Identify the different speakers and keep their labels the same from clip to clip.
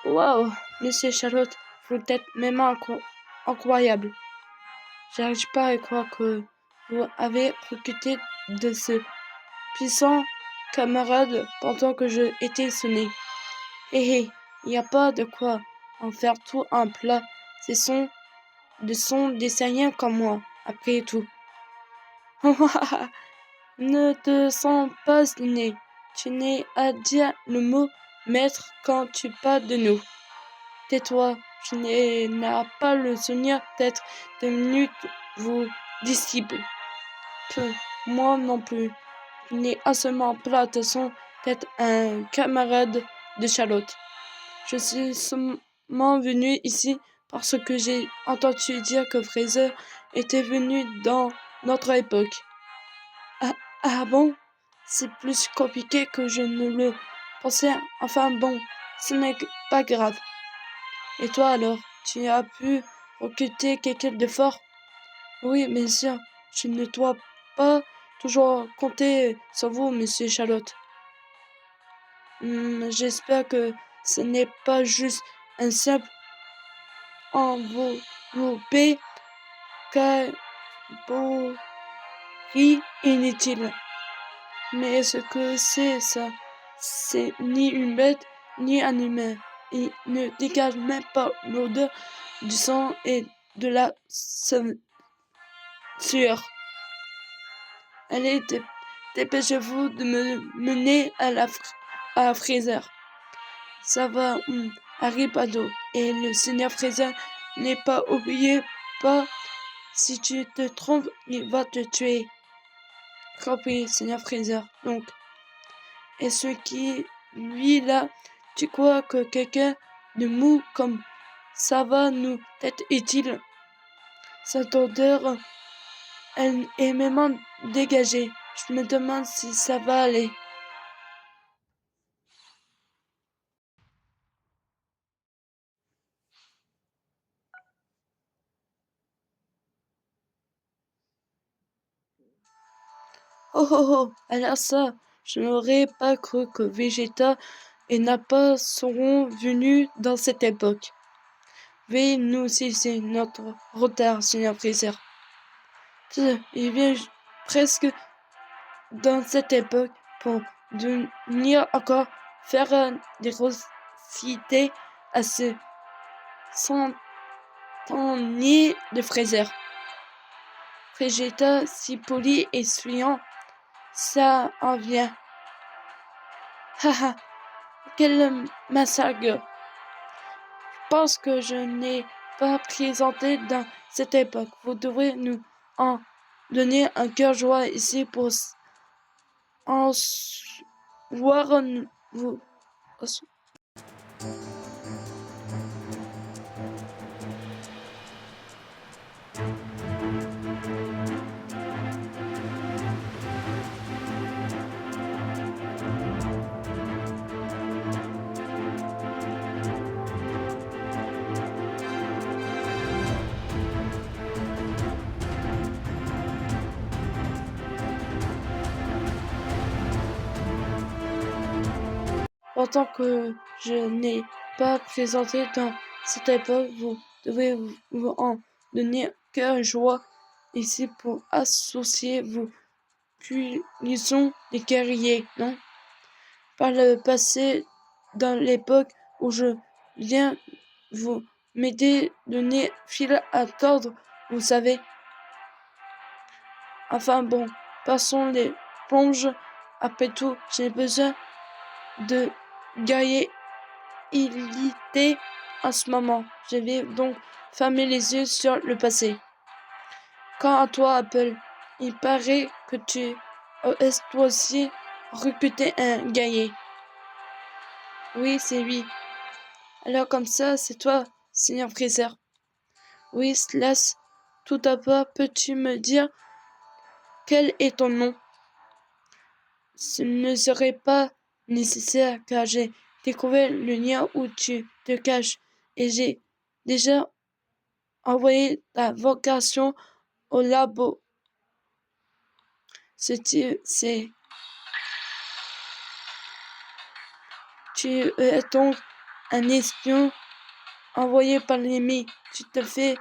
Speaker 1: Waouh, Monsieur Charlotte, vous êtes même incroyable. J'arrive pas à croire que vous avez recruté de ce puissant camarade pendant que je étais sonné. Hé hé, y a pas de quoi en faire tout un plat. De son des Syriens comme moi, après tout. Ne te sens pas gêné. Tu n'es à dire le mot maître quand tu parles de nous. Tais-toi, je n'ai pas le souvenir d'être devenu vos disciples. Peu, moi non plus. Je n'ai absolument pas l'intention d'être un camarade de Charlotte. Je suis seulement venu ici parce que j'ai entendu dire que Fraser était venu dans notre époque. Ah bon? C'est plus compliqué que je ne le pensais. Enfin bon, ce n'est pas grave. Et toi alors, tu as pu recruter quelqu'un de fort? Oui, bien sûr. Je ne dois pas toujours compter sur vous, monsieur Charlotte. J'espère que ce n'est pas juste un simple enveloppé caborie inutile. Mais ce que c'est ça, c'est ni une bête, ni un humain. Il ne dégage même pas l'odeur du sang et de la sueur. Allez, dépêchez-vous de me mener à Fraser. Ça va, Harry Potter. Et le seigneur Fraser n'est pas oublié pas. Si tu te trompes, il va te tuer. Compris, seigneur Fraser. Donc, et ce qui, lui là, tu crois que quelqu'un de mou comme ça va nous être utile? Cette odeur, elle est même dégagée. Je me demande si ça va aller. Oh oh oh, alors ça, je n'aurais pas cru que Vegeta et Nappa seront venus dans cette époque. Veuillez nous cesser notre retard, seigneur Freezer. Il vient presque dans cette époque pour venir encore faire des recités à ce centenier de Freezer. Vegeta, si poli et souriant, ça en vient. Haha, quel massacre! Je pense que je n'ai pas présenté dans cette époque. Vous devrez nous en donner un cœur joie ici pour en voir vous. Autant que je n'ai pas présenté dans cette époque, vous devez vous en donner cœur joie ici pour associer vos punitions des guerriers, non? Par le passé, dans l'époque où je viens, vous m'aider donner fil à tordre, vous savez. Enfin bon, passons les plonges. Après tout, j'ai besoin de guerriers illités en ce moment. Je vais donc fermer les yeux sur le passé. Quant à toi, Apple, il paraît que tu as toi aussi recruté un guerrier. Oui, c'est lui. Alors comme ça, c'est toi, Seigneur Freezer. Oui, Slash, tout d'abord, peux-tu me dire quel est ton nom? Ce ne serait pas nécessaire car j'ai découvert le lien où tu te caches et j'ai déjà envoyé ta vocation au labo. Tu es donc un espion envoyé par l'ennemi. Tu te fais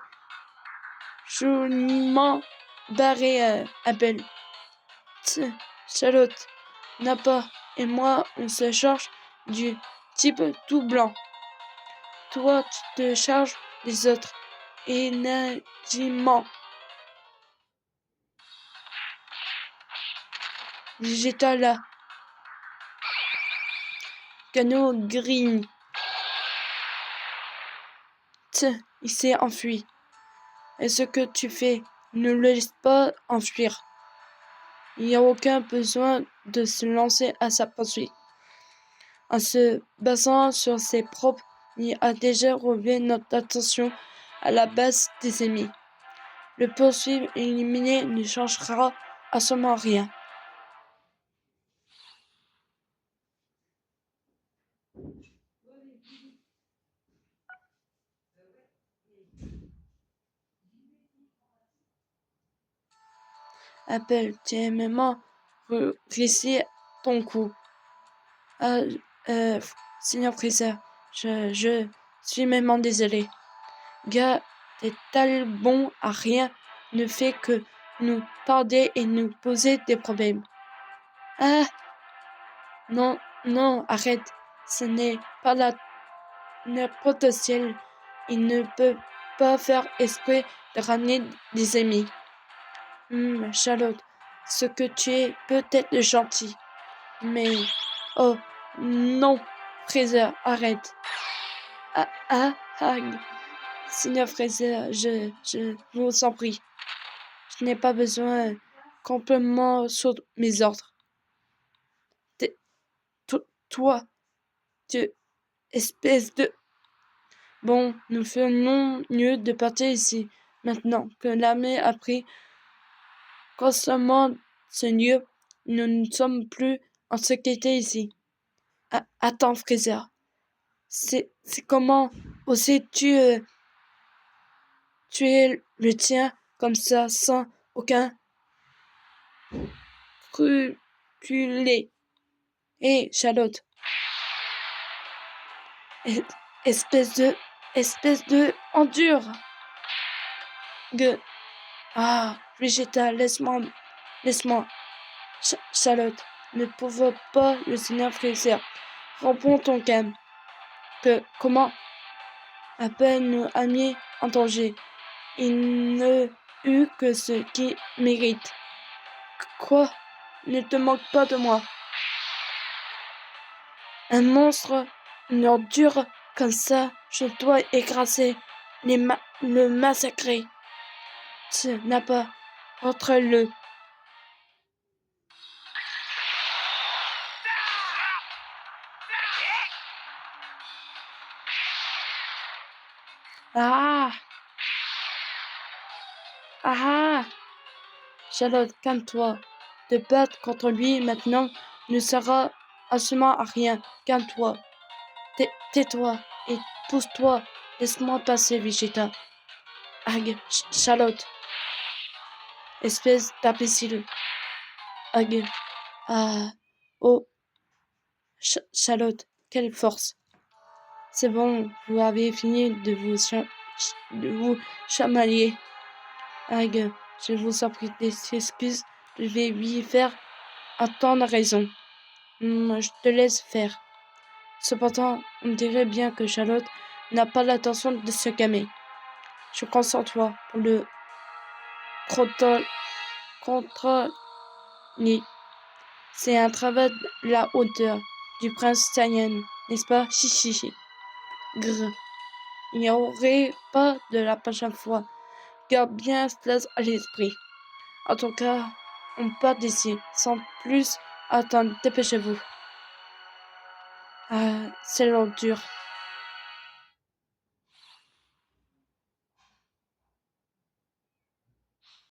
Speaker 1: joliment barrer, Abel. Charlotte, Nappa et moi, on se charge du type tout blanc. Toi, tu te charges des autres. Énergiquement. Végéta là. Canot green. Il s'est enfui. Et ce que tu fais, ne le laisse pas enfuir. Il n'y a aucun besoin de se lancer à sa poursuite. En se basant sur ses propres, il a déjà relevé notre attention à la base des ennemis. Le poursuivre et éliminer ne changera absolument rien. Appelle, tu es vraiment réussi ton coup. Ah, Seigneur Freezer, je suis vraiment désolé. Gars, t'es tellement bon à rien ne fait que nous tarder et nous poser des problèmes. Ah, non, non, arrête. Ce n'est pas la n'importe ciel. Il ne peut pas faire exprès de ramener des ennemis. Charlotte, ce que tu es peut être gentil, mais... Oh, non, Fraser, arrête. Ah, Seigneur Fraser, je vous en prie. Je n'ai pas besoin complètement sur mes ordres. Toi, tu espèce de... Bon, nous ferions mieux de partir ici, maintenant que l'armée a pris constamment ce lieu. Nous ne sommes plus en sécurité ici. Attends, Fraser. C'est comment oses-tu tuer le tien comme ça sans aucun scrupule? Hé, Charlotte. Espèce de endure. Vegeta, laisse-moi. Charlotte, ne provoque pas le seigneur Freezer. Reprends ton calme. Comment? À peine nous a mis en danger. Il ne eut que ce qu'il mérite. Quoi? Ne te moque pas de moi. Un monstre, une ordure comme ça, je dois écraser, le massacrer. Tu n'as pas. Entre-le. Ah! Charlotte, calme-toi. Te battre contre lui maintenant ne sera absolument à rien. Calme-toi. Tais-toi et pousse-toi. Laisse-moi passer, Vegeta. Charlotte. Espèce d'imbécile. Oh. Charlotte, quelle force. C'est bon, vous avez fini de vous chamailler. Je vous en prie des excuses. Je vais lui faire entendre raison. Je te laisse faire. Cependant, on dirait bien que Charlotte n'a pas l'intention de se calmer. Je compte sur toi pour le contrôler. C'est un travail de la hauteur du prince Saiyan, n'est-ce pas? Chichichi. Grrr. Il n'y aurait pas de la prochaine fois. Garde bien cela à l'esprit. En tout cas, on part d'ici. Sans plus attendre, dépêchez-vous. C'est l'ordure.